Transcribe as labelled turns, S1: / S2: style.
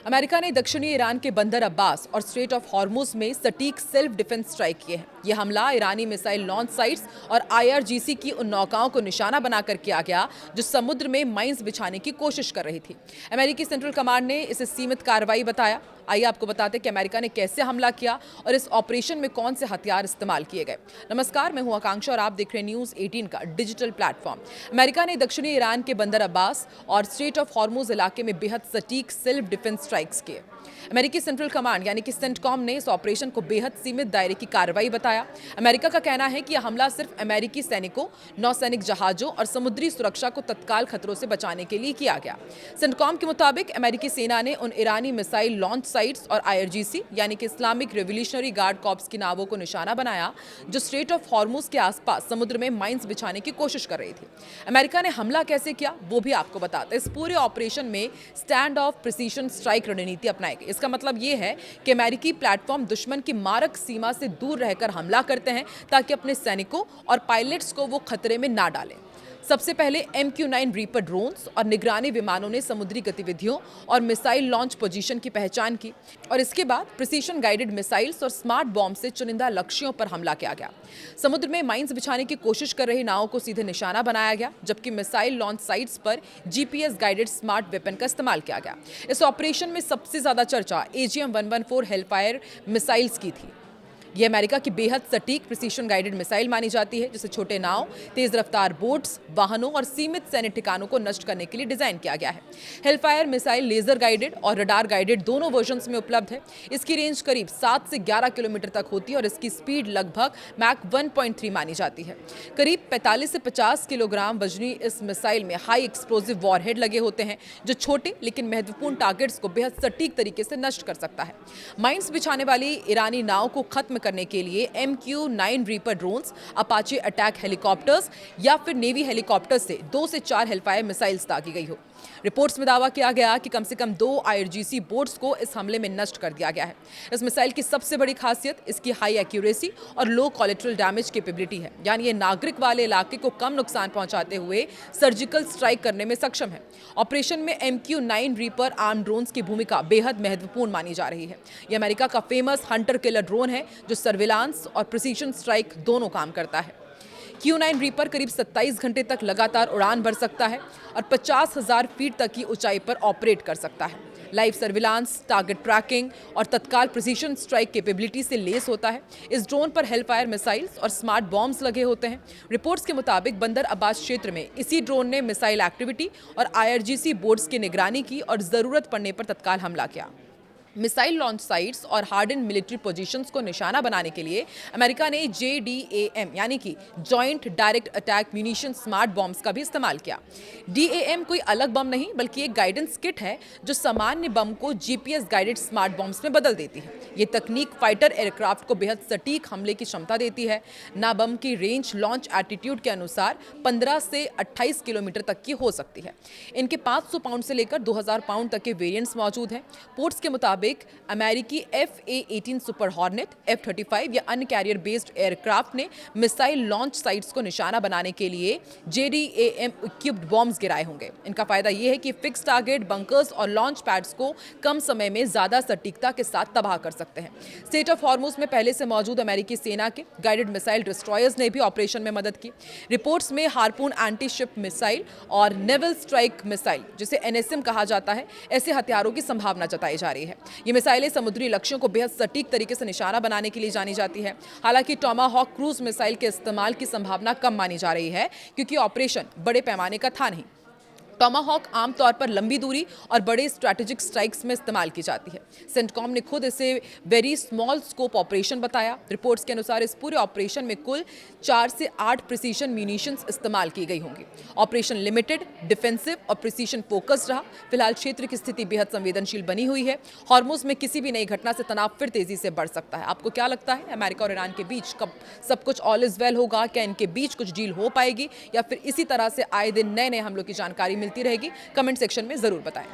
S1: America ने दक्षिणी Iran के बंदर अब्बास और स्ट्रेट ऑफ हॉर्मुज में सटीक सेल्फ डिफेंस स्ट्राइक किए हैं। यह हमला ईरानी मिसाइल लॉन्च साइट्स और आईआरजीसी की उन नौकाओं को निशाना बनाकर किया गया जो समुद्र में माइंस बिछाने की कोशिश कर रही थी। अमेरिकी सेंट्रल कमांड ने इसे सीमित कार्रवाई बताया। आइए आपको बताते हैं कि अमेरिका ने कैसे हमला किया और इस ऑपरेशन में कौन से हथियार इस्तेमाल किए गए। नमस्कार, मैं हूं आकांक्षा और आप देख रहे हैं न्यूज़ 18 का डिजिटल प्लेटफॉर्म। अमेरिका ने दक्षिणी ईरान के बंदर अब्बास और स्ट्रेट ऑफ हॉर्मुज इलाके में बेहद सटीक सेल्फ डिफेंस स्ट्राइक्स किए। अमेरिकी सेंट्रल कमांड यानी कि सेंटकॉम ने इस ऑपरेशन को बेहद सीमित दायरे की कार्रवाई बताया। अमेरिका का कहना है कि यह हमला सिर्फ अमेरिकी सैनिकों, नौसैनिक जहाजों और समुद्री सुरक्षा को तत्काल खतरों से बचाने के लिए किया गया। सेंटकॉम के मुताबिक अमेरिकी सेना ने उन ईरानी मिसाइल लॉन्च साइट्स और आईआरजीसी यानी कि इस्लामिक रिवोल्यूशनरी गार्ड कॉर्प्स की नावों को निशाना बनाया जो स्ट्रेट ऑफ हॉर्मुज के आसपास समुद्र में माइंस बिछाने की कोशिश कर रही थी। अमेरिका ने हमला कैसे किया वो भी आपको बताते हैं। इस पूरे ऑपरेशन में स्टैंड ऑफ प्रिसीजन स्ट्राइक रणनीति अपनाई गई। इसका मतलब ये है कि अमेरिकी प्लेटफॉर्म दुश्मन की मारक सीमा से दूर रहकर हमला करते हैं ताकि अपने सैनिकों और पायलट्स को वो खतरे में ना डालें। सबसे पहले MQ-9 रीपर ड्रोन्स और निगरानी विमानों ने समुद्री गतिविधियों और मिसाइल लॉन्च पोजीशन की पहचान की और इसके बाद प्रिसीजन गाइडेड मिसाइल्स और स्मार्ट बॉम्ब से चुनिंदा लक्ष्यों पर हमला किया गया। समुद्र में माइंस बिछाने की कोशिश कर रही नावों को सीधे निशाना बनाया गया, जबकि मिसाइल लॉन्च साइट्स पर GPS गाइडेड स्मार्ट वेपन का इस्तेमाल किया गया। इस ऑपरेशन में सबसे ज्यादा चर्चा AGM-114 हेलफायर मिसाइल्स की थी। ये अमेरिका की बेहद सटीक प्रिसीजन गाइडेड मिसाइल मानी जाती है, जिसे छोटे नाव, तेज रफ्तार बोट्स, वाहनों और सीमित सैन्य ठिकानों को नष्ट करने के लिए डिजाइन किया गया है। हेलफायर मिसाइल लेजर गाइडेड और रडार गाइडेड दोनों वर्जन्स में उपलब्ध है। इसकी रेंज करीब 7 से 11 किलोमीटर तक होती है और इसकी स्पीड लगभग मैक 1.3 मानी जाती है। करीब 45 से 50 किलोग्राम वजनी इस मिसाइल में हाई एक्सप्लोजिव वॉरहेड लगे होते हैं जो छोटे लेकिन महत्वपूर्ण टारगेट्स को बेहद सटीक तरीके से नष्ट कर सकता है। माइंस बिछाने वाली ईरानी नाव को खत्म करने के लिए MQ-9 reaper drones, Apache attack helicopters या फिर नेवी हेलीकॉप्टर से 2 से 4 हेलफायर मिसाइल्स दागी गई हो। रिपोर्ट्स में दावा किया गया कि कम से कम 2 आईआरजीसी बोट्स को इस हमले में नष्ट कर दिया गया है। इस मिसाइल की सबसे बड़ी खासियत इसकी हाई एक्यूरेसी और लो कोलेटरल डैमेज कैपेबिलिटी है, यानी ये नागरिक वाले इलाके को कम नुकसान पहुंचाते हुए सर्जिकल स्ट्राइक करने में सक्षम है। ऑपरेशन में MQ-9 रीपर आर्म ड्रोन्स की भूमिका बेहद महत्वपूर्ण मानी जा रही है। यह अमेरिका का फेमस हंटर किलर ड्रोन है जो सर्विलांस और प्रिसीजन स्ट्राइक दोनों काम करता है। Q-9 रीपर करीब 27 घंटे तक लगातार उड़ान भर सकता है और 50,000 फीट तक की ऊंचाई पर ऑपरेट कर सकता है। लाइव सर्विलांस, टारगेट ट्रैकिंग और तत्काल प्रिसीजन स्ट्राइक कैपेबिलिटी से लेस होता है। इस ड्रोन पर हेलफायर मिसाइल्स और स्मार्ट बॉम्ब्स लगे होते हैं। रिपोर्ट्स के मुताबिक बंदर अब्बास क्षेत्र में इसी ड्रोन ने मिसाइल एक्टिविटी और आईआरजीसी बोट्स की निगरानी की और जरूरत पड़ने पर तत्काल हमला किया। मिसाइल लॉन्च साइट्स और हार्डन मिलिट्री पोजीशंस को निशाना बनाने के लिए अमेरिका ने JDAM यानी कि joint direct attack munition smart bombs का भी इस्तेमाल किया। DAM कोई अलग बम नहीं बल्कि एक गाइडेंस किट है जो सामान्य बम को GPS गाइडेड स्मार्ट बॉम्ब्स में बदल देती है। ये तकनीक फाइटर एयरक्राफ्ट को बेहद सटीक हमले की क्षमता देती है। ना बम की रेंज लॉन्च एटीट्यूड के अनुसार 15 से 28 किलोमीटर तक की हो सकती है। इनके 500 पाउंड से लेकर 2000 पाउंड तक के वेरिएंट्स मौजूद हैं। पोर्ट्स के मुताबिक अमेरिकी FA-18 सुपर हॉर्नेट, F-35 या अन्य कैरियर बेस्ड एयरक्राफ्ट ने मिसाइल लॉन्च साइट्स को निशाना बनाने के लिए JDAM इक्विप्ड बॉम्ब्स गिराए होंगे। इनका फायदा यह है कि फिक्स टारगेट, बंकर्स और लॉन्च पैड्स को कम समय में ज्यादा सटीकता के साथ तबाह कर सकते हैं। स्ट्रेट ऑफ हॉर्मुज में पहले से मौजूद अमेरिकी सेना के गाइडेड मिसाइल डिस्ट्रॉयर्स ने भी ऑपरेशन में मदद की। रिपोर्ट्स में हार्पून एंटी शिप मिसाइल और नेवल स्ट्राइक मिसाइल, जिसे NSM कहा जाता है, ऐसे हथियारों की संभावना जताई जा रही है। ये मिसाइलें समुद्री लक्ष्यों को बेहद सटीक तरीके से निशाना बनाने के लिए जानी जाती है। हालांकि टॉमाहॉक क्रूज मिसाइल के इस्तेमाल की संभावना कम मानी जा रही है क्योंकि ऑपरेशन बड़े पैमाने का था नहीं। टॉमाहॉक आमतौर पर लंबी दूरी और बड़े स्ट्रैटेजिक स्ट्राइक्स में इस्तेमाल की जाती है। सेंटकॉम ने खुद इसे वेरी स्मॉल स्कोप ऑपरेशन बताया। रिपोर्ट्स के अनुसार इस पूरे ऑपरेशन में कुल 4 से 8 प्रिसीजन म्यूनिशंस इस्तेमाल की गई होंगी। ऑपरेशन लिमिटेड, डिफेंसिव और प्रिसीजन फोकस्ड रहा। फिलहाल क्षेत्र की स्थिति बेहद संवेदनशील बनी हुई है। हॉर्मुज में किसी भी नई घटना से तनाव फिर तेजी से बढ़ सकता है। आपको क्या लगता है, अमेरिका और ईरान के बीच कब सब कुछ ऑल इज वेल होगा? क्या इनके बीच कुछ डील हो पाएगी या फिर इसी तरह से आए दिन नए नए हमलों की जानकारी मिलती रहेगी? कमेंट सेक्शन में जरूर बताएं।